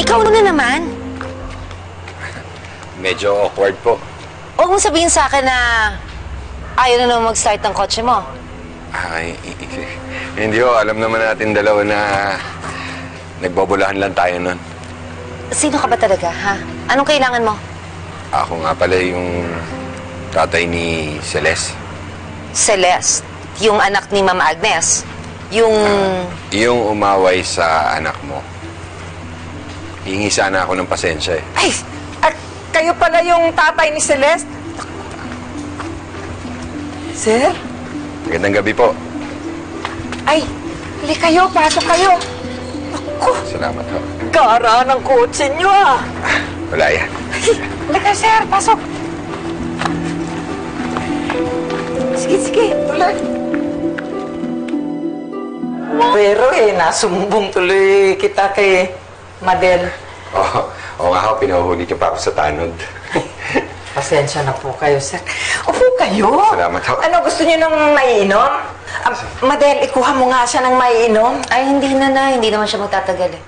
Ikaw na naman. Medyo awkward po. Huwag mong sabihin sa akin na ayaw na naman mag-start ng kotse mo. Ay, hindi ho. Alam naman natin dalawa na nagbobolahan lang tayo nun. Sino ka ba talaga, ha? Anong kailangan mo? Ako nga pala yung tatay ni Celeste. Celeste, yung anak ni Mama Agnes. Yung umaway sa anak mo. Hihingi sana ako ng pasensya eh. Ay, at kayo pala yung tatay ni Celeste? Sir? Magandang gabi po. Ay, hali kayo, pasok kayo. Naku, Salamat ho. gara ng kotse nyo ah. Wala yan. Halika, sir, pasok. Sige, tuloy. Pero nasumbong tuloy kita kay Madel. Oo nga ho, pinahuhuli niyo pa ako sa tanod. Pasensya na po kayo, sir. Upo kayo. Salamat ho. Ano, gusto niyo ng maiinom? Madel, ikuha mo nga siya ng maiinom. Ay, hindi na. Hindi naman siya magtatagal eh.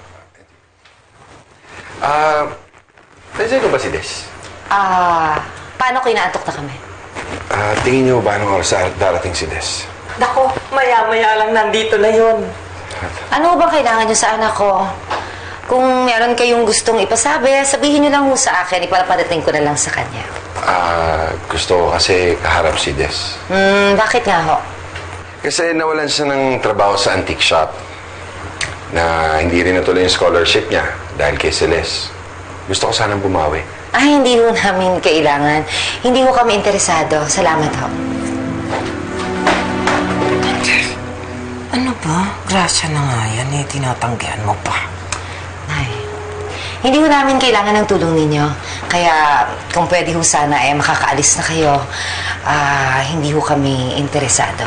Nandiyan ko ba si Des? Paano ko inaantok na kami? Tingin niyo ba anong oras darating si Des? Nako, maya-maya lang nandito na yun. Ano bang kailangan niyo sa anak ko? Kung meron kayong gustong ipasabi, sabihin niyo lang ho sa akin. Ipapadating ko na lang sa kanya. Gusto ko kasi kaharap si Des. Bakit nga ho? Kasi nawalan siya ng trabaho sa antique shop na hindi rin natuloy yung scholarship niya dahil kay Celeste. Gusto ko sanang bumawi. Ay, hindi ho namin kailangan. Hindi ho kami interesado. Salamat ho. Ano ba? Grasya na nga yan eh. Tinatanggihan mo pa. Ay, hindi ho namin kailangan ng tulong ninyo. Kaya kung pwede ho sana makakaalis na kayo, hindi ho kami interesado.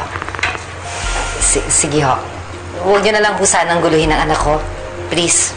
Sige ho. Huwag niyo na lang ho sanang guluhin ang anak ko. Please.